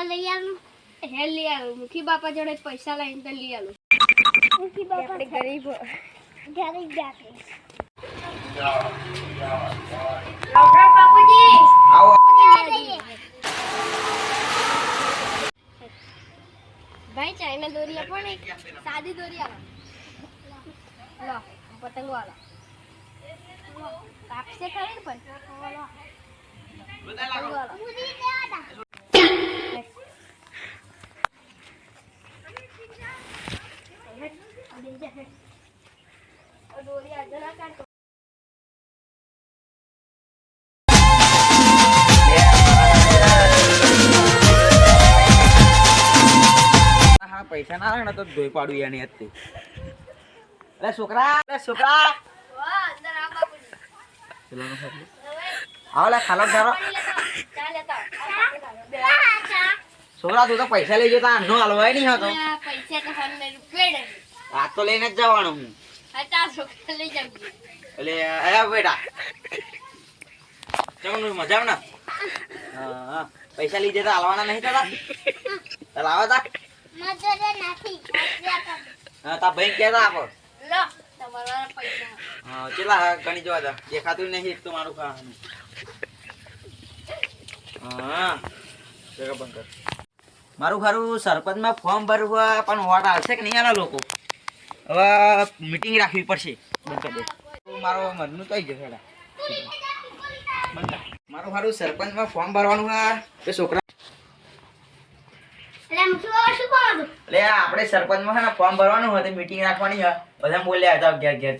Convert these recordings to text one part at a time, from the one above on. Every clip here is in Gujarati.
લઈ આલું હે લઈ આલું મુખી બાપા જોડે પૈસા લઈને તો લઈ આલું મુખી બાપા આપણે ગરીબ જાતે આપણા બાપુજી આવો ભાઈ ચાઇના દોરી આપો ને સાદી દોરી આપો લો પતંગ વાળા કાપશે ખરી પણ પતંગ વાળા પૂરી દેવાના દોરી આગળ કાઢો હા પૈસા ના આવે ને તો ધોઈ પાડું એની હતી અરે છોકરા વાહ અંદર આ બાપુજી આવો લે ખાલો ધારો ચા લેતા છોકરા તું તો પૈસા લઈ જતા નો હલવાય નહીં હતો પૈસા તો ફોન મેં રૂપિયા રાત તો લઈને જ જવાનું હું હતા છોકરા લઈ જાવ એટલે આયા બેટા ચમનું મજા આવે ને હા પૈસા લઈ જતા હલવાના નહીં થતા ચાલ આવો તા મજૂરી નથી હા તા ભાઈ કહેતા આપો લો તમારા પૈસા હા ચેલા ગણી જોવા તા દેખાતું નહીં એક તો મારું ખાવાનું હા જગા બંધ કર મારું ખરું સરપંચમાં ફોર્મ ભરવું પણ વોટ આવશે કે નહીં આલા લોકો હવે મીટિંગ રાખવી પડશે બંધ કરી દે મારો મનનું તો આવી જશે મારું ખરું સરપંચમાં ફોર્મ ભરવાનું હા તો છોકરા એટલે મુખી બાપા શું કહો એટલે આપણે સરપંચમાં છે ને ફોર્મ ભરવાનું હોય તો મીટિંગ રાખવાની હોય બધા બોલ્યા હતા ઘેર ઘેર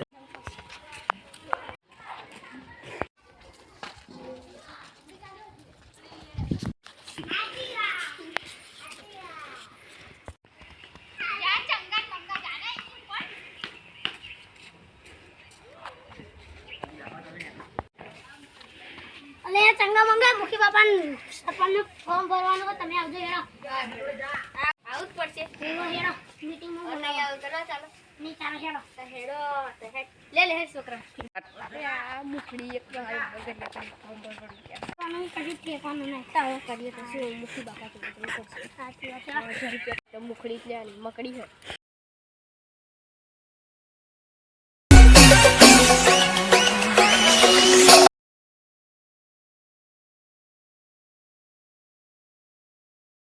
અલે ચંગા મંગા મુખી બાપા સરપંચ ફોર્મ ભરવાનું તમે આવજો હેડો આવું જ પડશે હેડો મીટિંગ માં નહીં આવું કરો ચાલો ની ચાલો હેડો તો હેડો તો હેડ લે લે હેડ છોકરા અરે આ મુખડી એક તો હાલ બગડ લે ફોર્મ ભરવાનું તમે કદી ઠેકાનું નહીં તાવ કરીએ તો શું મુખી બાપા તો બધું કરશે સાચી વાત છે 1000 રૂપિયા તો મુખડી જ લેવાની મકડી હોય